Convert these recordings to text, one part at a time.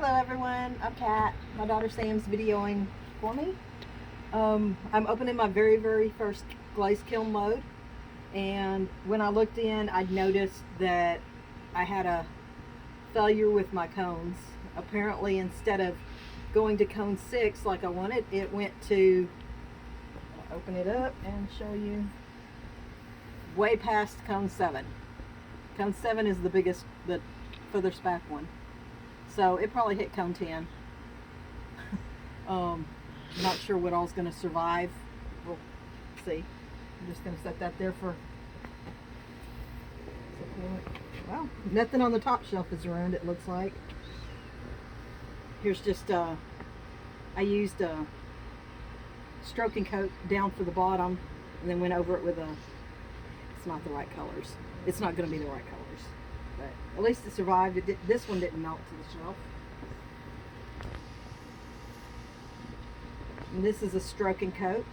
Hello everyone, I'm Kat. My daughter Sam's videoing for me. I'm opening my very first glaze kiln load, and when I looked in I noticed that I had a failure with my cones. Apparently instead of going to cone 6 like I wanted, it went to, I'll open it up and show you, way past cone 7. Cone 7 is the biggest, the furthest back one. So it probably hit cone 10. Not sure what all's going to survive. We'll see. I'm just going to set that there for support. Well, nothing on the top shelf is ruined, it looks like. Here's just, I used a stroking coat down for the bottom and then went over it with a, it's not the right colors. It's not going to be the right colors. But at least it survived. This one didn't melt to the shelf. And this is a stroking coat.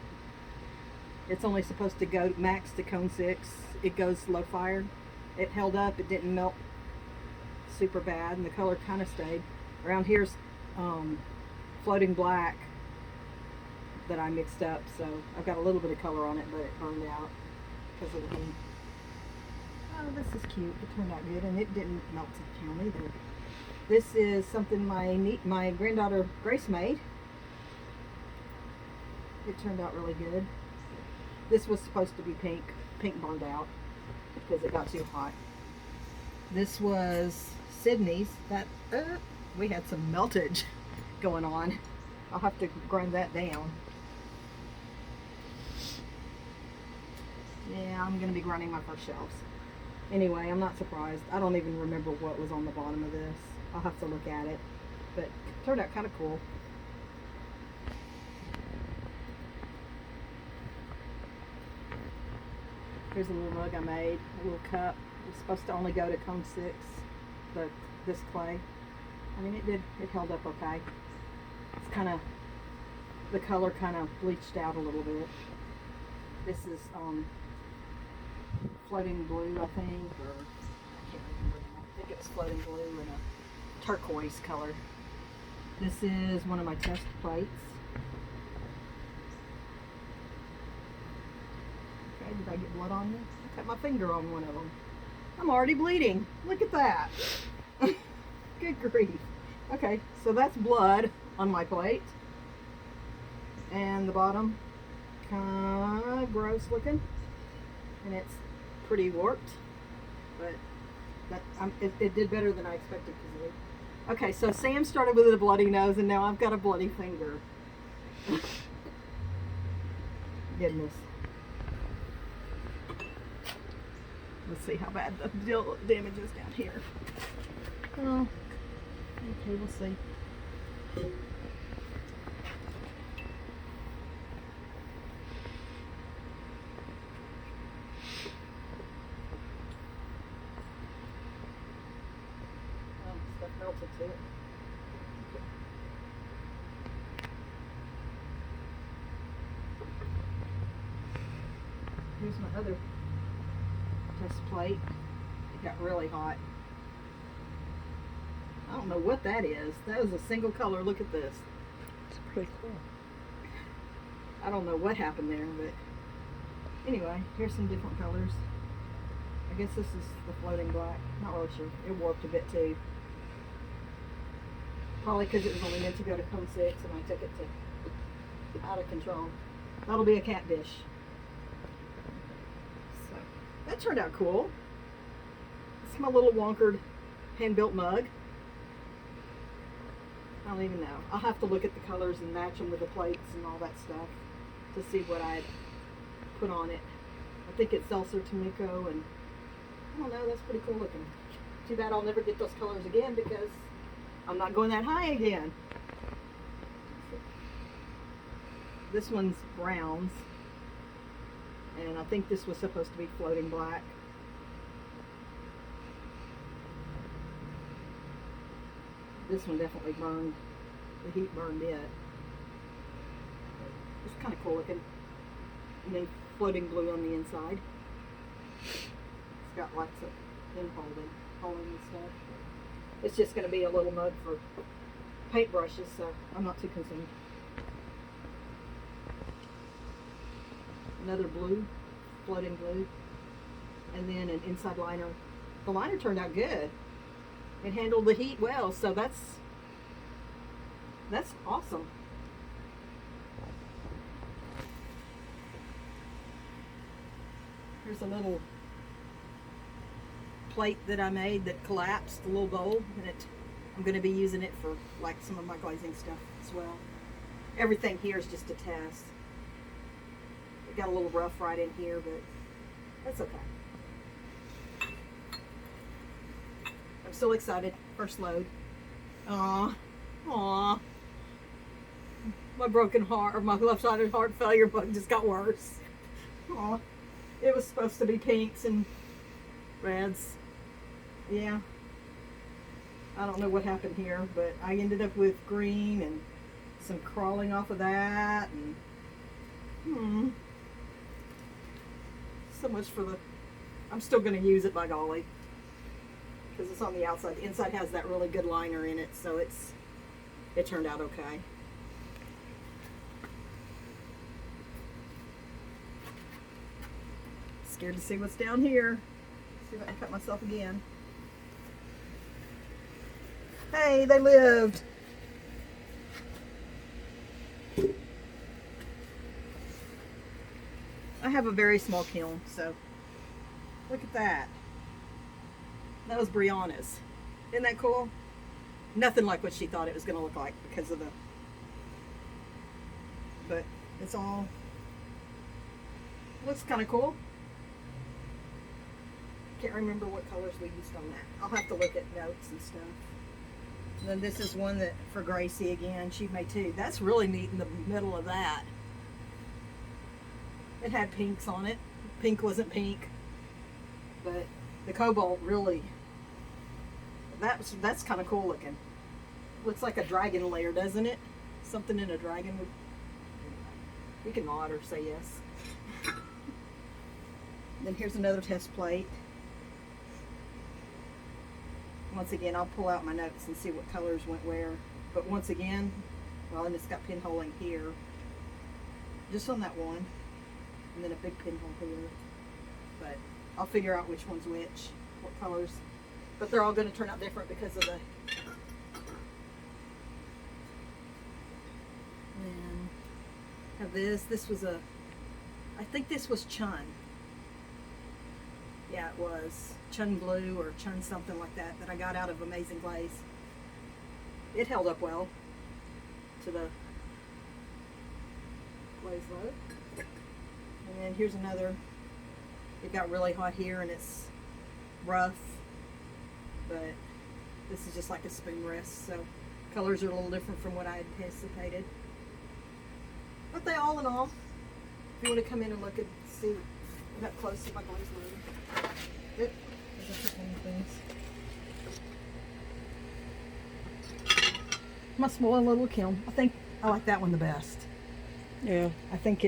It's only supposed to go max to cone 6. It goes low fired. It held up. It didn't melt super bad, and the color kind of stayed. Around here's floating black that I mixed up, so I've got a little bit of color on it, but it burned out because of the heat. Oh, this is cute. It turned out good, and it didn't melt to the kiln either. This is something my granddaughter Grace made. It turned out really good. This was supposed to be pink. Pink burned out because it got too hot. This was Sydney's. That we had some meltage going on. I'll have to grind that down. Yeah, I'm going to be grinding my first shelves. Anyway, I'm not surprised. I don't even remember what was on the bottom of this. I'll have to look at it. But it turned out kind of cool. Here's a little mug I made, a little cup. It was supposed to only go to cone 6, this clay. I mean, it held up okay. It's kind of, the color kind of bleached out a little bit. This is floating blue, I think, or I can't remember now. I think it's floating blue in a turquoise color. This is one of my test plates. Okay, did I get blood on you? I cut my finger on one of them. I'm already bleeding. Look at that. Good grief. Okay, so that's blood on my plate. And the bottom, kind of gross looking. And it's pretty warped, but it did better than I expected to do. Okay, so Sam started with a bloody nose, and now I've got a bloody finger. Goodness. Let's see how bad the damage is down here. Oh, okay, we'll see. Stuff melted too. Here's my other test plate. It got really hot. I don't know what that is. That is a single color. Look at this. It's pretty cool. I don't know what happened there, but anyway, here's some different colors. I guess this is the floating black. Not really sure. It warped a bit too. Probably because it was only meant to go to cone 6 and I took it to out of control. That'll be a cat dish. So that turned out cool. It's my little wonkered hand-built mug. I don't even know. I'll have to look at the colors and match them with the plates and all that stuff to see what I'd put on it. I think it's Seltzer Tomiko, and I don't know, that's pretty cool looking. Too bad I'll never get those colors again because I'm not going that high again. This one's browns, and I think this was supposed to be floating black. This one definitely burned. The heat burned it. It's kind of cool looking. And then floating blue on the inside. It's got lots of pinholing and stuff. It's just going to be a little mug for paintbrushes, so I'm not too concerned. Another blue, floating blue, and then an inside liner. The liner turned out good. It handled the heat well, so that's awesome. Here's a little plate that I made that collapsed, a little bowl, and I'm going to be using it for like some of my glazing stuff as well. Everything here is just a test. It got a little rough right in here, but that's okay. I'm still excited. First load. Aww. Aww. My broken heart, or my left-sided heart failure bug just got worse. Aww. It was supposed to be pinks and reds. Yeah. I don't know what happened here, but I ended up with green and some crawling off of that, and so much for the, I'm still going to use it, by golly, because it's on the outside. The inside has that really good liner in it, so it turned out okay. Scared to see what's down here. See if I can cut myself again. Hey, they lived. I have a very small kiln, so look at that. That was Brianna's. Isn't that cool? Nothing like what she thought it was going to look like because of the, but it's all, looks kind of cool. Can't remember what colors we used on that. I'll have to look at notes and stuff. And then this is one that for Gracie again. She made too. That's really neat in the middle of that. It had pinks on it. Pink wasn't pink, but the cobalt really. That's kind of cool looking. Looks like a dragon layer, doesn't it? Something in a dragon would. We can nod or say yes. Then here's another test plate. Once again, I'll pull out my notes and see what colors went where. But once again, well, and it's got pinholing here. Just on that one. And then a big pinhole here. But I'll figure out which one's which, what colors. But they're all going to turn out different because of the... And have this. This was a... I think this was Chun. Yeah, it was Chun Blue or Chun something like that I got out of Amazing Glaze. It held up well to the glaze load. And then here's another. It got really hot here and it's rough, but this is just like a spoon rest, so colors are a little different from what I anticipated. But they all in all, if you want to come in and look and see up close to my glaze load. Yep. My small little kiln. I think I like that one the best. Yeah. I think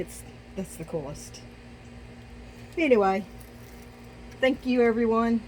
that's the coolest. Anyway, thank you everyone.